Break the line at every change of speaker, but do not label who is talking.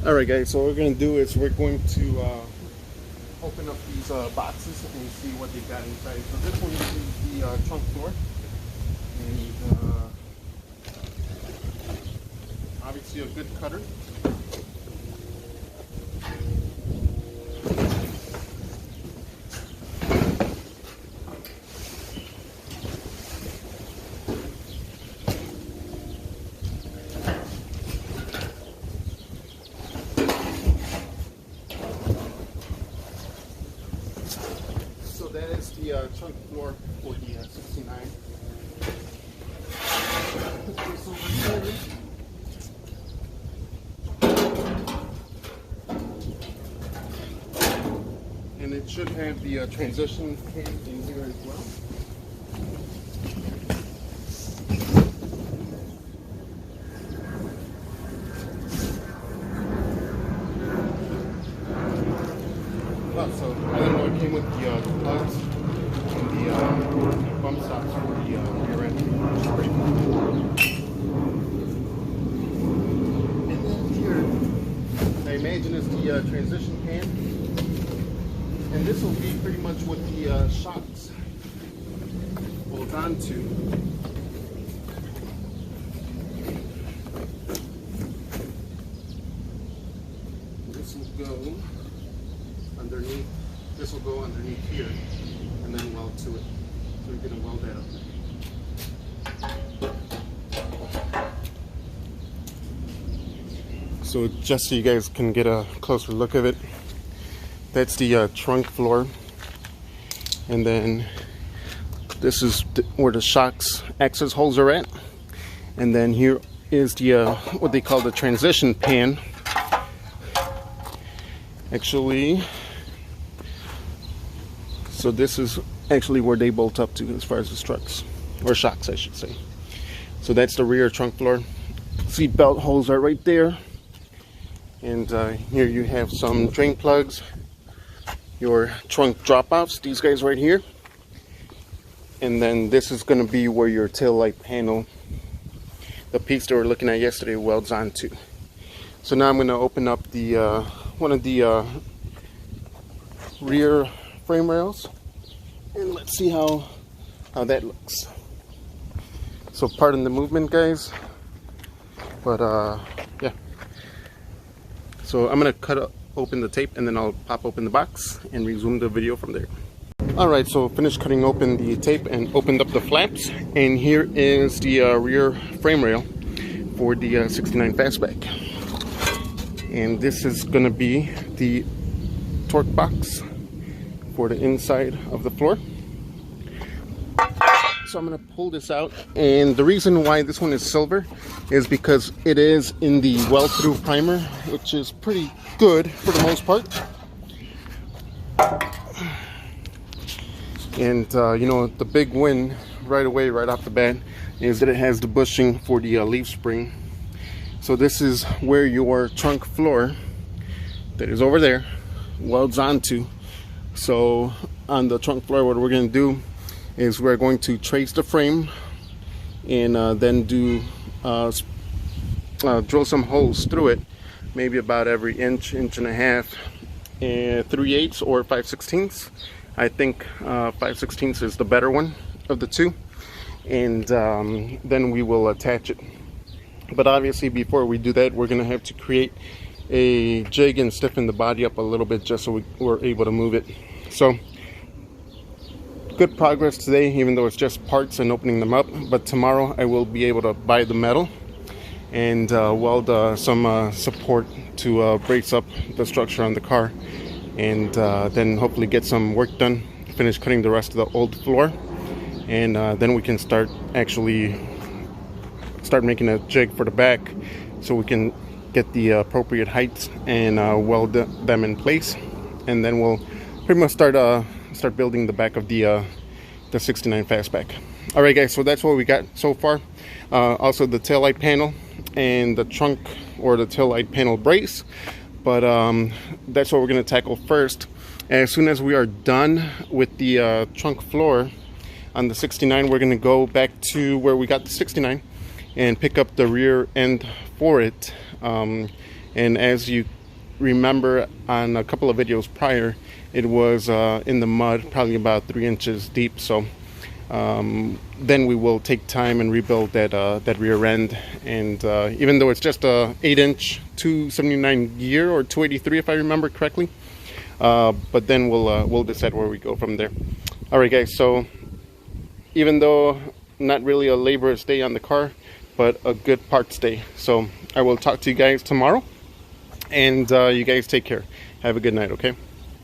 Alright guys, so what we're going to do is we're going to open up these boxes and see what they got inside. So this one is the trunk door, and obviously a good cutter. So that is the trunk floor for the 69. Put this over here. And it should have the transition pan in here as well. So I don't know, it came with the plugs and the bump stops for the rear end. And then here, I imagine is the transition pan. And this will be pretty much what the shocks hold on to. This will go underneath. This will go underneath here and then weld to it. So we're going to weld that up. So just so you guys can get a closer look of it, that's the trunk floor, and then this is where the shocks access holes are at, and then here is the what they call the transition pan. Actually, so this is actually where they bolt up to as far as the struts, or shocks I should say. So that's the rear trunk floor. Seat belt holes are right there, and here you have some drain plugs, your trunk drop-offs, these guys right here, and then this is going to be where your tail light panel, the piece that we were looking at yesterday, welds onto. So now I'm going to open up the one of the rear frame rails, and let's see how that looks. So pardon the movement guys, but yeah, so I'm going to cut open the tape and then I'll pop open the box and resume the video from there. Alright, so finished cutting open the tape and opened up the flaps, and here is the rear frame rail for the 69 fastback. And this is going to be the torque box for the inside of the floor. So I'm going to pull this out, and the reason why this one is silver is because it is in the well-through primer, which is pretty good for the most part. And you know, the big win right away, right off the bat, is that it has the bushing for the leaf spring. So this is where your trunk floor that is over there welds onto. So on the trunk floor, what we're going to do is we're going to trace the frame and then do drill some holes through it, maybe about every inch and a half, 3/8 or 5/16. I think 5/16 is the better one of the two, and then we will attach it. But obviously before we do that, we're going to have to create a jig and stiffen the body up a little bit just so we're able to move it. So good progress today, even though it's just parts and opening them up. But tomorrow I will be able to buy the metal and weld some support to brace up the structure on the car, and then hopefully get some work done, finish cutting the rest of the old floor, and then we can start making a jig for the back so we can get the appropriate heights and weld them in place, and then we'll pretty much start building the back of the 69 fastback. All right guys, so that's what we got so far. Also the tail light panel and the trunk or the tail light panel brace, but that's what we're going to tackle first. As soon as we are done with the trunk floor on the 69, we're going to go back to where we got the 69 and pick up the rear end for it, and as you remember on a couple of videos prior, it was in the mud, probably about 3 inches deep. So then we will take time and rebuild that rear end. And even though it's just a 8-inch 279 gear, or 283 if I remember correctly, but then we'll decide where we go from there. All right, guys. So even though not really a laborious day on the car, but a good parts day. So I will talk to you guys tomorrow, and you guys take care. Have a good night, okay?